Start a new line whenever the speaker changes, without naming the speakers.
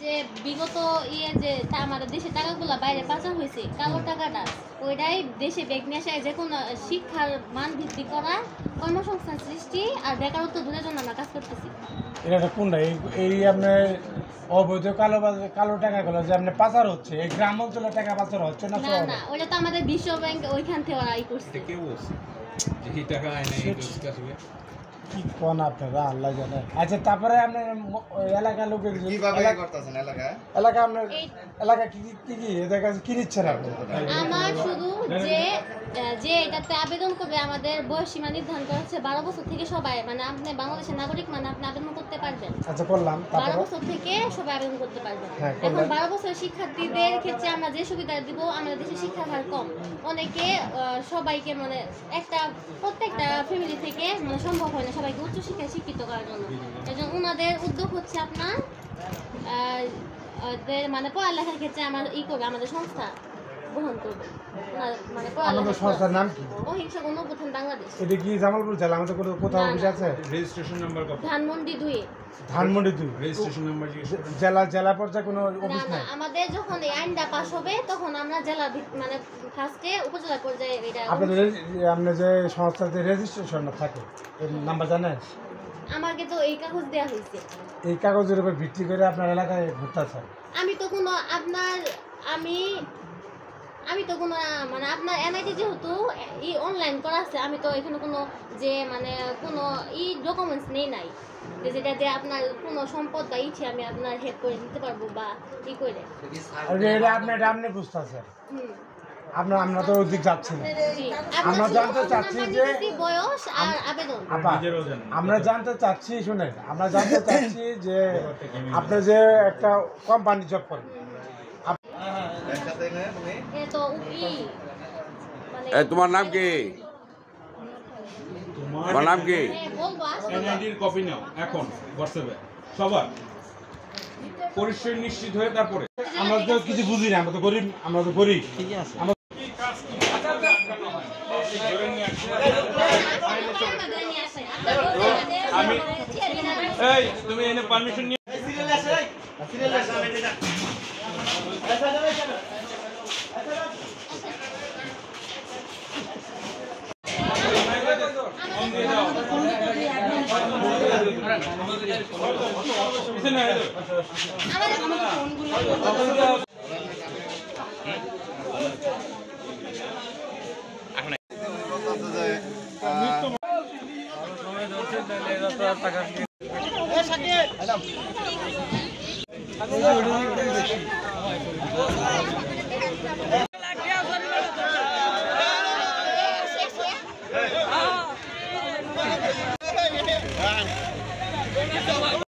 যে বিগত যে আমাদের দেশে টাকাগুলো বাইরে পাচার হয়েছে কালো টাকাটা ওইটাই দেশে ব্যাগ নিয়ে আসে যে কোনো শিক্ষার মান বৃদ্ধি করা কর্মসংস্থান সৃষ্টি আর বেকারত্ব দূরের জন্য আমরা কাজ করতেছি।
এটা কোনটা এই আপনার অবৈধ কালো টাকাগুলো যে আপনার পাচার হচ্ছে এই গ্রাম অঞ্চলে টাকা পাচার হচ্ছে না?
না না ওটা তো আমাদের বিশ্ব ব্যাংক ওইখান থেকে ওরা করছে।
কেউ বলছে যে এই টাকা আইনে এই আসবে
কি কোন আপনারা আল্লাহ জানে। আচ্ছা তারপরে আপনার এলাকার লোকের
কিভাবে করতেছেন
এলাকা আপনার এলাকা কি এদের কাছে কি নিচ্ছেন আপনি?
আমার শুধু যে এটাতে আবেদন করবে আমাদের বয়স সীমা নির্ধারণ করা হচ্ছে 12 বছর থেকে সবাই মানে আপনি বাংলাদেশের নাগরিক মানে আপনি আবেদন করতে পারবেন।
আচ্ছা করলাম।
12 বছর থেকে সবাই আবেদন করতে পারবেন। এখন 12 বছরের শিক্ষার্থীদের ক্ষেত্রে আমরা যে সুবিধা দিব আমাদের দেশে শিক্ষার হার কম অনেকে সবাইকে মানে প্রত্যেকটা ফ্যামিলি থেকে মানে সম্ভব হয় না সবাইকে উচ্চশিক্ষায় শিক্ষিত করার জন্য। এজন্য ওনাদের উদ্যোগ হচ্ছে আপনার মানে পড়ালেখার ক্ষেত্রে আমার করবে আমাদের সংস্থা গ্রহণ করবে মানে
আমাদের সংস্থার নাম কি?
অহিংসা গণঅভ্যুত্থান বাংলাদেশ।
এটা কি জামালপুর জেলা আমাদের কোথাও অফিস আছে?
রেজিস্ট্রেশন নাম্বার কত?
ধানমন্ডি 2
রেজিস্ট্রেশন নাম্বার
জেলা পর্যায়ে কোনো অফিস নাই?
আমাদের যখন এই আইনটা পাস হবে তখন আমরা জেলা মানে ফার্স্টে উপজেলা পর্যায়ে এটা
আপনাদের আপনার যে সংস্থাতে রেজিস্ট্রেশন থাকে এর নাম্বার জানেন?
আমাকে তো এই কাগজ দেওয়া হয়েছে।
এই কাগজের উপর ভিত্তি করে আপনার এলাকায় ঘুরতেছেন?
আমি তো কোনো আমি তো কোনো মানে আপনার এনআইডি যেহেতু অনলাইন করা আছে আমি তো এখানে কোনো যে মানে কোনো ডকুমেন্টস নাই যে যেটা দিয়ে আপনার কোনো সম্পদ বা ইচ্ছে আমি আপনার হেল্প করে দিতে পারবো বা করে
আপনি বুঝতেছেন আমরা তো ওদিক যাচ্ছি না। আমরা জানতে চাচ্ছি যে
বয়স আর আবেদন
আমরা জানতে চাচ্ছি শুনেন আমরা জানতে চাচ্ছি যে আপনি যে একটা কোম্পানি জব করেন
তোমার নাম কি? তোমার নাম কি?
এনআইডির কপি নাও এখন হোয়াটসঅ্যাপে সবার পরিচয় নিশ্চিত হয়ে তারপরে।
আমরা তো কিছু বুঝি না আমরা তো গরিব ঠিকই আছে।
আমি এই তুমি এনে পারমিশন নিয়ে